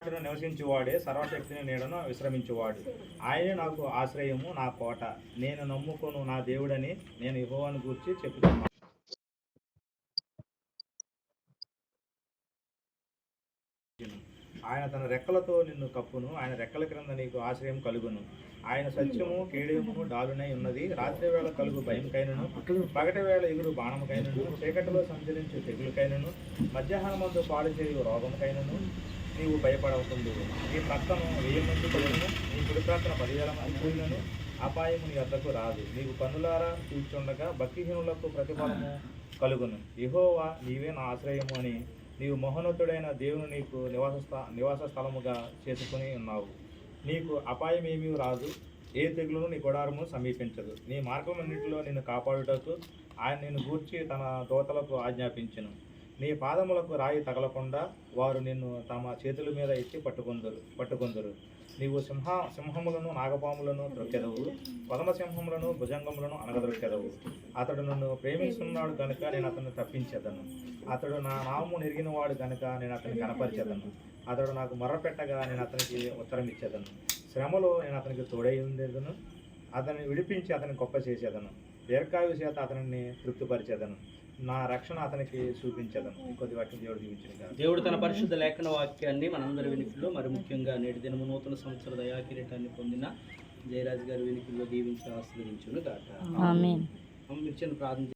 నివసించువాడే సర్వశక్తిని నీడను విశ్రమించువాడు. ఆయనే నాకు ఆశ్రయము, నా కోట, నేను నమ్ముకొను నా దేవుడని నేను యెహోవాను గూర్చి చెప్పుచున్నాను. ఆయన తన రెక్కలతో నిన్ను కప్పును, ఆయన రెక్కల క్రింద నీకు ఆశ్రయం కలుగును. ఆయన సత్యము కేడేమును డాలునై ఉన్నది. రాత్రి వేళ కలుగు భయంకైనను, పగటి వేళ ఎగురు బాణముకైనను, చీకటిలో సంచరించు తెగులుకైనను, మధ్యాహ్నమందు పాడు చేయు రోగముకైనను నీవు భయపడవుతుంది. నీ ప్రక్కను 1000 మంది పడును, నీ కుడి ప్రక్కన 10,000 మంది కూలినను అపాయము నీ వద్దకు రాదు. నీవు కన్నులారా చూచుండగా భక్తిహీనులకు ప్రతిఫలము కలుగును. యెహోవా నీవే నా ఆశ్రయము అని నీవు మహోన్నతుడైన దేవుని నీకు నివాస స్థలముగా చేసుకుని ఉన్నావు. నీకు అపాయమేమీ రాదు, ఏ తెగులును నీ గుడారము సమీపించదు. నీ మార్గమన్నింటిలో నిన్ను కాపాడుటకు ఆయన నిన్ను గూర్చి తన దూతలకు ఆజ్ఞాపించును. నీ పాదములకు రాయి తగలకుండా వారు నిన్ను తమ చేతుల మీద ఎత్తి పట్టుకొందురు. నీవు సింహములను నాగపాములను త్రొక్కెదవు, పదమసింహములను భుజంగములను అనగదొక్కెదవు. అతడు నన్ను ప్రేమిస్తున్నాడు కనుక నేను అతన్ని తప్పించేదను. అతడు నా నామము నెరిగిన వాడు కనుక నేను అతన్ని కనపరిచేదను. అతడు నాకు మొర్రపెట్టగా నేను అతనికి ఉత్తరం ఇచ్చేదను. శ్రమలో నేను అతనికి తోడై ఉండేదను. అతన్ని విడిపించి అతన్ని గొప్ప చేసేదను. దీర్ఘాయు చేత అతనిని తృప్తిపరిచేదను. నా రక్షణ అతనికి చూపించదను. కొద్ది వాటిని దేవుడు దీవించిన దేవుడు తన పరిశుద్ధ లేఖన వాక్యాన్ని మనందరి వెనుకలో, మరి ముఖ్యంగా నేటి దినము నూతన సంవత్సర దయాకిరీటాన్ని పొందిన జయరాజు గారి వెనుకల్లో దీవించి ఆశీర్వదించును గాక. ఆమేన్. ప్రార్థన